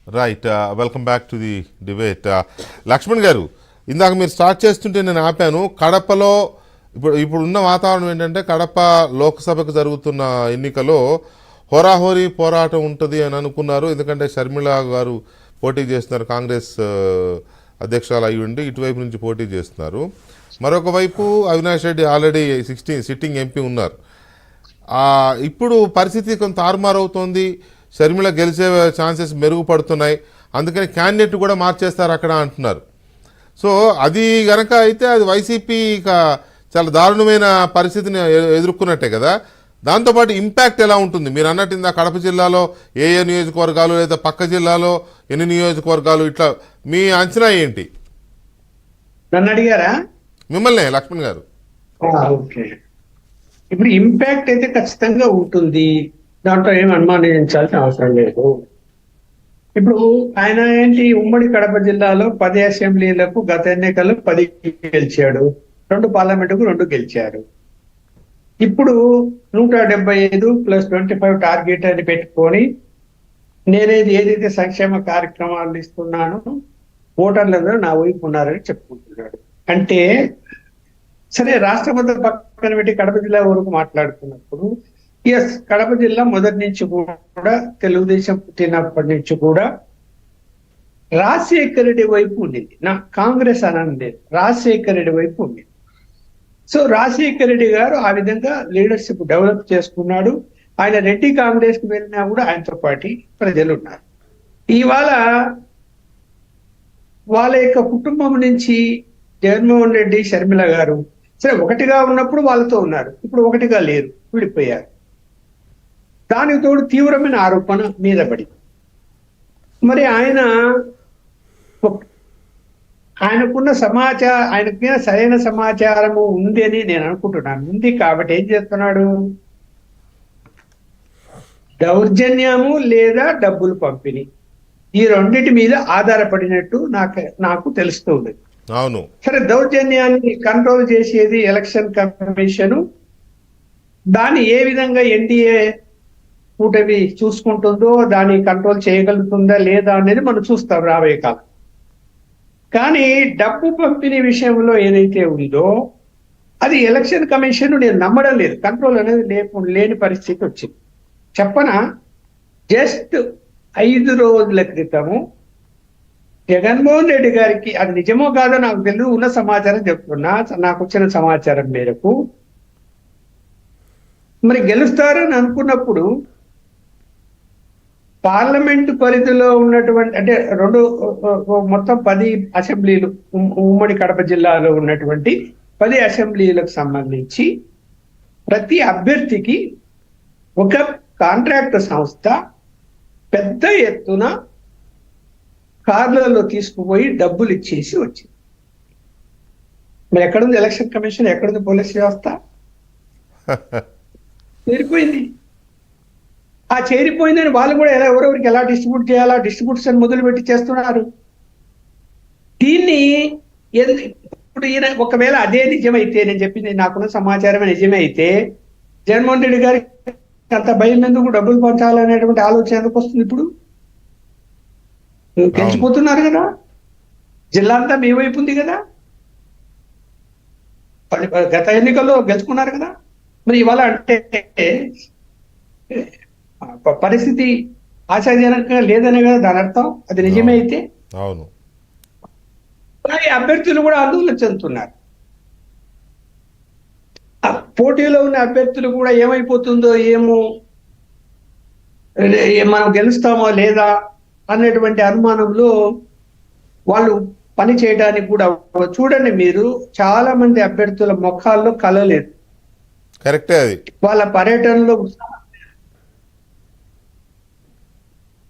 Right. Welcome back to the debate. Lakshman garu, ఇందాక మీరు start చేస్తుంటే నేను ఆపాను. కడపలో ఇప్పుడు ఉన్న వాతావరణం ఏంటంటే, కడప లోక్సభకు జరుగుతున్న ఎన్నికలో హోరాహోరీ పోరాటం ఉంటుంది అని అనుకున్నారు. ఎందుకంటే షర్మిల గారు పోటీ చేస్తున్నారు, కాంగ్రెస్ అధ్యక్షురాలు అయి ఉండి ఇటువైపు నుంచి పోటీ చేస్తున్నారు. మరొక వైపు Avinash Reddy already sitting MP ఉన్నారు. ఇప్పుడు పరిస్థితి కొంత తారుమారవుతోంది. షర్మిల గెలిచే ఛాన్సెస్ మెరుగుపడుతున్నాయి. అందుకని క్యాండిడేట్ కూడా మార్చేస్తారు అక్కడ అంటున్నారు. సో అది గనక అయితే అది వైసీపీ చాలా దారుణమైన పరిస్థితిని ఎదుర్కొన్నట్టే కదా. దాంతోపాటు ఇంపాక్ట్ ఎలా ఉంటుంది? మీరు అన్నట్టు ఇందా కడప జిల్లాలో ఏ నియోజకవర్గాలు, లేదా పక్క జిల్లాలో ఎన్ని నియోజకవర్గాలు, ఇట్లా మీ అంచనా ఏంటి? నన్ను అడిగారా? మిమ్మల్ని లక్ష్మణ్ గారు. ఓకే, ఇప్పుడు ఇంపాక్ట్ అయితే ఖచ్చితంగా ఉంటుంది, దాంట్లో ఏం అనుమానించాల్సిన అవసరం లేదు. ఇప్పుడు ఆయన ఏంటి, ఉమ్మడి కడప జిల్లాలో 10 అసెంబ్లీలకు గత ఎన్నికల్లో 10 గెలిచాడు, 2 పార్లమెంటుకు 2 గెలిచారు. ఇప్పుడు 175 + 25 టార్గెట్ అని పెట్టుకొని ఏదైతే సంక్షేమ కార్యక్రమాలు ఇస్తున్నానో ఓటర్లందరూ నా వైపు ఉన్నారని చెప్పుకుంటున్నాడు. అంటే సరే, రాష్ట్రపతి పక్కన పెట్టి కడప జిల్లా వరకు మాట్లాడుతున్నప్పుడు, ఎస్, కడప జిల్లా మొదటి నుంచి కూడా తెలుగుదేశం పుట్టినప్పటి నుంచి కూడా రాజశేఖర రెడ్డి వైపు ఉండింది. నా కాంగ్రెస్ అనండి, రాజశేఖర రెడ్డి వైపు ఉండింది. సో రాజశేఖర రెడ్డి గారు ఆ విధంగా లీడర్షిప్ డెవలప్ చేసుకున్నాడు. ఆయన రెడ్డి కాంగ్రెస్ కి వెళ్ళినా కూడా ఆయనతో పాటు ప్రజలు ఉన్నారు. ఇవాళ వాళ్ళ యొక్క కుటుంబం నుంచి జగన్మోహన్ రెడ్డి, షర్మిల గారు సరే ఒకటిగా ఉన్నప్పుడు వాళ్ళతో ఉన్నారు, ఇప్పుడు ఒకటిగా లేరు, విడిపోయారు. దానికి తోడు తీవ్రమైన ఆరోపణ మీద పడి, మరి ఆయనకున్న ఆయనకున్న సరైన సమాచారము ఉంది అని నేను అనుకుంటున్నాను. ఉంది కాబట్టి ఏం చేస్తున్నాడు, దౌర్జన్యము లేదా డబ్బులు పంపిణీ, ఈ రెండింటి మీద ఆధారపడినట్టు నాకు తెలుస్తుంది. అవును, సరే, దౌర్జన్యాన్ని కంట్రోల్ చేసేది ఎలక్షన్ కమిషన్, దాన్ని ఏ విధంగా ఎన్డీఏ కూటమి చూసుకుంటుందో, దాన్ని కంట్రోల్ చేయగలుగుతుందా లేదా అనేది మనం చూస్తాం రాబోయే కాలం. కానీ డబ్బు పంపిణీ విషయంలో ఏదైతే ఉందో అది ఎలక్షన్ కమిషన్ నేను నమ్మడం లేదు, కంట్రోల్ అనేది లేని పరిస్థితి వచ్చింది. చెప్పనా, జస్ట్ 5 రోజుల క్రితము జగన్మోహన్ రెడ్డి గారికి, అది నిజమో కాదో నాకు తెలియదు, ఉన్న సమాచారం చెప్తున్నా, నాకు వచ్చిన సమాచారం మేరకు, మరి గెలుస్తారని అనుకున్నప్పుడు పార్లమెంటు పరిధిలో ఉన్నటువంటి, అంటే మొత్తం 10 అసెంబ్లీలు, ఉమ్మడి కడప జిల్లాలో ఉన్నటువంటి 10 అసెంబ్లీలకు సంబంధించి ప్రతి అభ్యర్థికి ఒక కాంట్రాక్ట్ సంస్థ పెద్ద ఎత్తున కార్లలో తీసుకుపోయి డబ్బులు ఇచ్చేసి వచ్చింది. మరి ఎక్కడుంది ఎలక్షన్ కమిషన్, ఎక్కడుంది పోలీస్ వ్యవస్థ? చేరిపోయింది. ఆ చేరిపోయిందని వాళ్ళు కూడా ఎవరెవరికి ఎలా డిస్ట్రిబ్యూట్ చేయాలా, డిస్ట్రిబ్యూషన్ మొదలుపెట్టి చేస్తున్నారు. దీన్ని ఇప్పుడు ఈయన ఒకవేళ అదే నిజమైతే, నేను చెప్పింది నాకున్న సమాచారమే నిజమే అయితే, జగన్మోహన్ రెడ్డి గారికి అంత భయం ఎందుకు, డబ్బులు పంచాలనేటువంటి ఆలోచన ఎందుకు వస్తుంది? ఇప్పుడు గెలిచిపోతున్నారు కదా, జిల్లా అంతా మీ వైపు ఉంది కదా, గత ఎన్నికల్లో గెలుచుకున్నారు కదా, మరి ఇవాళ అంటే పరిస్థితి ఆశాజనకంగా లేదనే కదా దాని అర్థం. అది నిజమే అయితే అవును, అభ్యర్థులు కూడా ఆందోళన చెందుతున్నారు. పోటీలో ఉన్న అభ్యర్థులు కూడా ఏమైపోతుందో ఏమో, మనం గెలుస్తామో లేదా అనేటువంటి అనుమానంలో వాళ్ళు పని చేయడానికి కూడా. చూడండి మీరు, చాలా మంది అభ్యర్థుల ముఖాల్లో కలలేదు. కరెక్టే. అది వాళ్ళ పర్యటనలో ఉత్సాహం